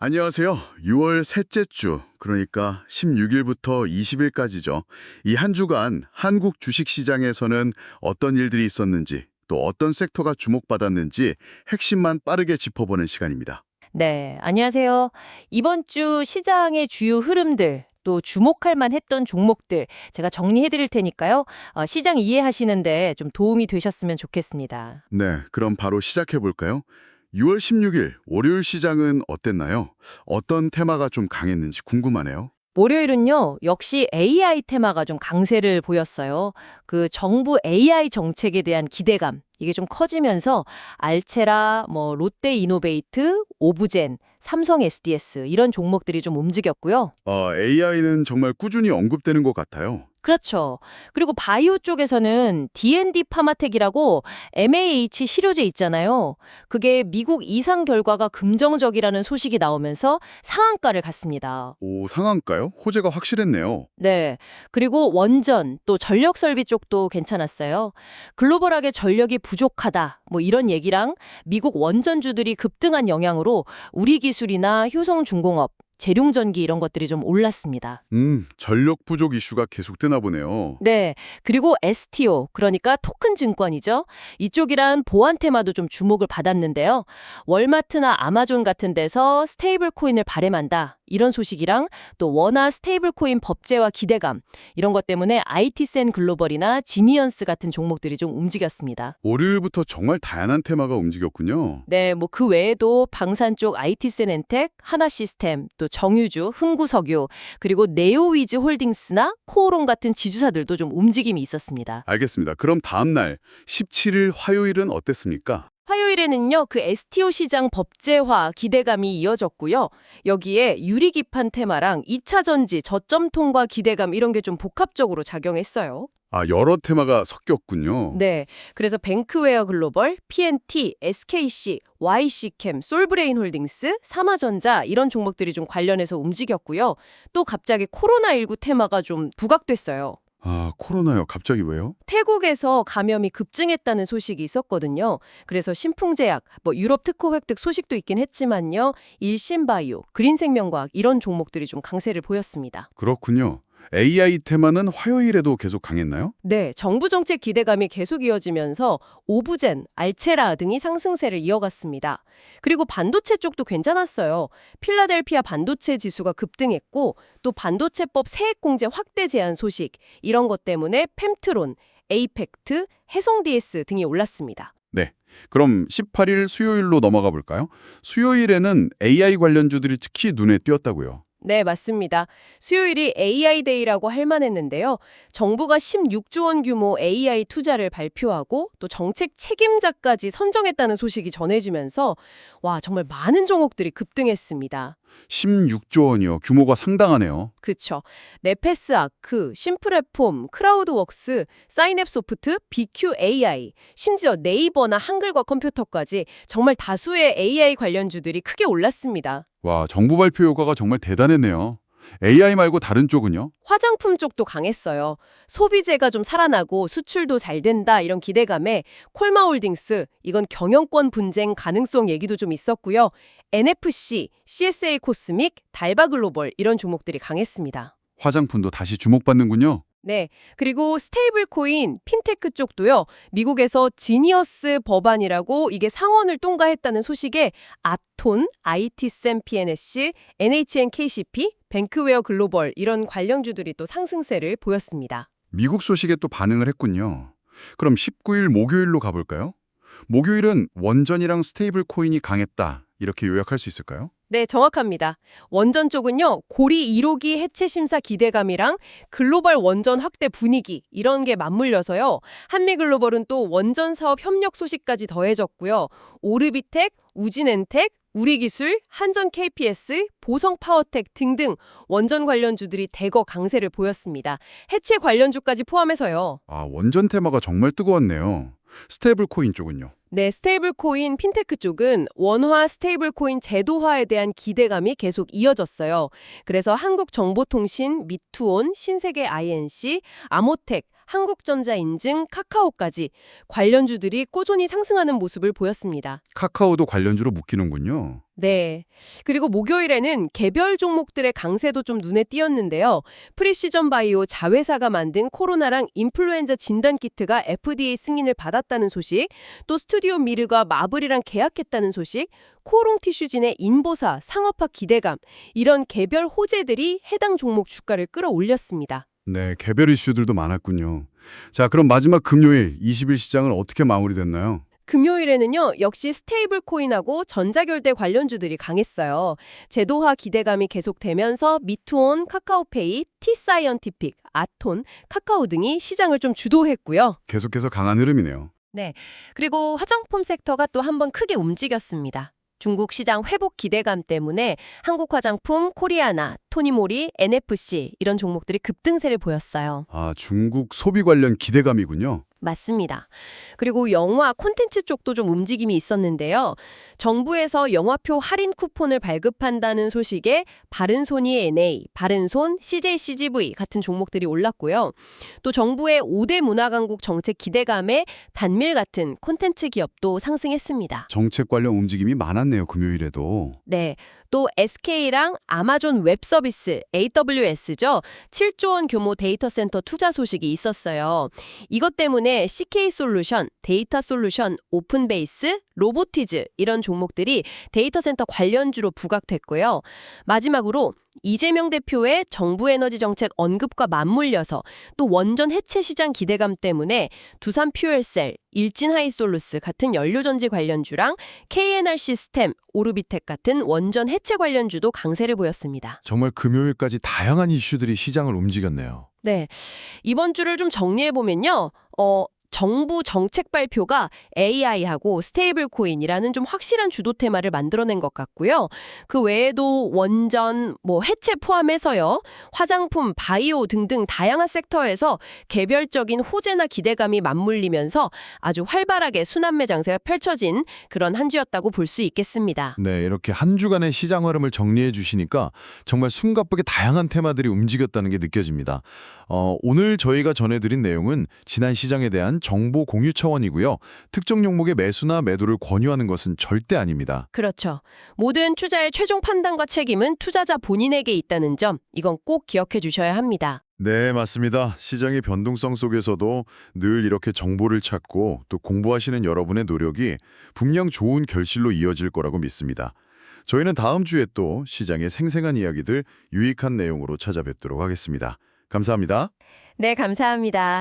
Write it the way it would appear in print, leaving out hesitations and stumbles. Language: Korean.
안녕하세요. 6월 셋째 주, 그러니까 16일부터 20일까지죠. 이 한 주간 한국 주식시장에서는 어떤 일들이 있었는지, 또 어떤 섹터가 주목받았는지 핵심만 빠르게 짚어보는 시간입니다. 네, 안녕하세요. 이번 주 시장의 주요 흐름들, 또 주목할 만했던 종목들 제가 정리해 드릴 테니까요. 시장 이해하시는데 좀 도움이 되셨으면 좋겠습니다. 네, 그럼 바로 시작해 볼까요? 6월 16일 월요일 시장은 어땠나요? 어떤 테마가 좀 강했는지 궁금하네요. 월요일은요, 역시 AI 테마가 좀 강세를 보였어요. 그 정부 AI 정책에 대한 기대감, 이게 좀 커지면서 알체라, 롯데이노베이트, 오브젠, 삼성 SDS 이런 종목들이 좀 움직였고요. AI는 정말 꾸준히 언급되는 것 같아요. 그렇죠. 그리고 바이오 쪽에서는 D&D 파마텍이라고 MAH 치료제 있잖아요. 그게 미국 이상 결과가 긍정적이라는 소식이 나오면서 상한가를 갔습니다. 오, 상한가요? 호재가 확실했네요. 네. 그리고 원전 또 전력 설비 쪽도 괜찮았어요. 글로벌하게 전력이 부족하다. 이런 얘기랑 미국 원전주들이 급등한 영향으로 우리 기술이나 효성중공업, 재룡전기 이런 것들이 좀 올랐습니다. 전력 부족 이슈가 계속되나 보네요. 네. 그리고 STO, 그러니까 토큰 증권이죠. 이쪽이란 보안 테마도 좀 주목을 받았는데요. 월마트나 아마존 같은 데서 스테이블 코인을 발행한다. 이런 소식이랑 또 원화 스테이블 코인 법제화 기대감, 이런 것 때문에 IT센 글로벌이나 지니언스 같은 종목들이 좀 움직였습니다. 월요일부터 정말 다양한 테마가 움직였군요. 네, 그 외에도 방산 쪽 IT센 엔텍, 하나시스템, 또 정유주, 흥구석유, 그리고 네오위즈 홀딩스나 코오롱 같은 지주사들도 좀 움직임이 있었습니다. 알겠습니다. 그럼 다음 날 17일 화요일은 어땠습니까? 화요일에는요, 그 STO 시장 법제화 기대감이 이어졌고요. 여기에 유리기판 테마랑 2차 전지, 저점 통과 기대감 이런 게 좀 복합적으로 작용했어요. 여러 테마가 섞였군요. 네. 그래서 뱅크웨어 글로벌, PNT, SKC, YC캠, 솔브레인 홀딩스, 삼화전자 이런 종목들이 좀 관련해서 움직였고요. 또 갑자기 코로나19 테마가 좀 부각됐어요. 코로나요. 갑자기 왜요? 태국에서 감염이 급증했다는 소식이 있었거든요. 그래서 신풍제약, 유럽 특허 획득 소식도 있긴 했지만요. 일신바이오, 그린생명과학 이런 종목들이 좀 강세를 보였습니다. 그렇군요. AI 테마는 화요일에도 계속 강했나요? 네, 정부 정책 기대감이 계속 이어지면서 오브젠, 알체라 등이 상승세를 이어갔습니다. 그리고 반도체 쪽도 괜찮았어요. 필라델피아 반도체 지수가 급등했고 또 반도체법 세액 공제 확대 제한 소식 이런 것 때문에 펨트론, 에이펙트, 해송 DS 등이 올랐습니다. 네. 그럼 18일 수요일로 넘어가 볼까요? 수요일에는 AI 관련주들이 특히 눈에 띄었다고요. 네, 맞습니다. 수요일이 AI 데이라고 할 만했는데요. 정부가 16조 원 규모 AI 투자를 발표하고 또 정책 책임자까지 선정했다는 소식이 전해지면서 와, 정말 많은 종목들이 급등했습니다. 16조 원이요. 규모가 상당하네요. 그쵸. 네페스 아크, 심플랫폼, 크라우드웍스, 사인앱소프트, BQAI, 심지어 네이버나 한글과 컴퓨터까지 정말 다수의 AI 관련주들이 크게 올랐습니다. 와, 정부 발표 효과가 정말 대단했네요. AI 말고 다른 쪽은요? 화장품 쪽도 강했어요. 소비재가 좀 살아나고 수출도 잘 된다 이런 기대감에 콜마홀딩스, 이건 경영권 분쟁 가능성 얘기도 좀 있었고요. NFC, CSA 코스믹, 달바글로벌 이런 종목들이 강했습니다. 화장품도 다시 주목받는군요. 네. 그리고 스테이블 코인, 핀테크 쪽도요. 미국에서 지니어스 법안이라고 이게 상원을 통과했다는 소식에 아톤, IT센 PNSC, NHN KCP, 뱅크웨어 글로벌 이런 관련주들이 또 상승세를 보였습니다. 미국 소식에 또 반응을 했군요. 그럼 19일 목요일로 가볼까요? 목요일은 원전이랑 스테이블 코인이 강했다. 이렇게 요약할 수 있을까요? 네, 정확합니다. 원전 쪽은요, 고리 1호기 해체 심사 기대감이랑 글로벌 원전 확대 분위기 이런 게 맞물려서요. 한미글로벌은 또 원전 사업 협력 소식까지 더해졌고요. 오르비텍, 우진엔텍, 우리기술, 한전 KPS, 보성파워텍 등등 원전 관련주들이 대거 강세를 보였습니다. 해체 관련주까지 포함해서요. 원전 테마가 정말 뜨거웠네요. 스테이블 코인 쪽은요? 네, 스테이블 코인 핀테크 쪽은 원화 스테이블 코인 제도화에 대한 기대감이 계속 이어졌어요. 그래서 한국정보통신, 미투온, 신세계 INC, 아모텍, 한국전자 인증, 카카오까지 관련주들이 꾸준히 상승하는 모습을 보였습니다. 카카오도 관련주로 묶이는군요. 네. 그리고 목요일에는 개별 종목들의 강세도 좀 눈에 띄었는데요. 프리시전 바이오 자회사가 만든 코로나랑 인플루엔자 진단 키트가 FDA 승인을 받았다는 소식, 또 스튜디오 미르가 마블이랑 계약했다는 소식, 코오롱 티슈진의 인보사, 상업화 기대감, 이런 개별 호재들이 해당 종목 주가를 끌어올렸습니다. 네, 개별 이슈들도 많았군요. 자, 그럼 마지막 금요일 20일 시장은 어떻게 마무리됐나요? 금요일에는요, 역시 스테이블 코인하고 전자결제 관련주들이 강했어요. 제도화 기대감이 계속되면서 미투온, 카카오페이, T사이언티픽, 아톤, 카카오 등이 시장을 좀 주도했고요. 계속해서 강한 흐름이네요. 네. 그리고 화장품 섹터가 또 한 번 크게 움직였습니다. 중국 시장 회복 기대감 때문에 한국 화장품, 코리아나, 토니모리, NFC 이런 종목들이 급등세를 보였어요. 아, 중국 소비 관련 기대감이군요. 맞습니다. 그리고 영화 콘텐츠 쪽도 좀 움직임이 있었는데요. 정부에서 영화표 할인 쿠폰을 발급한다는 소식에 바른손이 NA, 바른손, CJCGV 같은 종목들이 올랐고요. 또 정부의 5대 문화강국 정책 기대감에 단밀 같은 콘텐츠 기업도 상승했습니다. 정책 관련 움직임이 많았네요, 금요일에도. 네. 또 SK랑 아마존 웹서비스 AWS죠. 7조 원 규모 데이터 센터 투자 소식이 있었어요. 이것 때문에 CK솔루션, 데이터솔루션, 오픈베이스, 로보티즈 이런 종목들이 데이터 센터 관련주로 부각됐고요. 마지막으로 이재명 대표의 정부 에너지 정책 언급과 맞물려서 또 원전 해체 시장 기대감 때문에 두산 퓨얼셀, 일진 하이솔루스 같은 연료전지 관련주랑 KNR 시스템, 오르비텍 같은 원전 해체 관련주도 강세를 보였습니다. 정말 금요일까지 다양한 이슈들이 시장을 움직였네요. 네, 이번 주를 좀 정리해보면요. 정부 정책 발표가 AI하고 스테이블 코인이라는 좀 확실한 주도 테마를 만들어낸 것 같고요. 그 외에도 원전, 해체 포함해서요. 화장품, 바이오 등등 다양한 섹터에서 개별적인 호재나 기대감이 맞물리면서 아주 활발하게 순환매 장세가 펼쳐진 그런 한 주였다고 볼 수 있겠습니다. 네, 이렇게 한 주간의 시장 흐름을 정리해 주시니까 정말 숨가쁘게 다양한 테마들이 움직였다는 게 느껴집니다. 오늘 저희가 전해드린 내용은 지난 시장에 대한 정보 공유 차원이고요. 특정 종목의 매수나 매도를 권유하는 것은 절대 아닙니다. 그렇죠. 모든 투자의 최종 판단과 책임은 투자자 본인에게 있다는 점, 이건 꼭 기억해 주셔야 합니다. 네, 맞습니다. 시장의 변동성 속에서도 늘 이렇게 정보를 찾고 또 공부하시는 여러분의 노력이 분명 좋은 결실로 이어질 거라고 믿습니다. 저희는 다음 주에 또 시장의 생생한 이야기들, 유익한 내용으로 찾아뵙도록 하겠습니다. 감사합니다. 네, 감사합니다.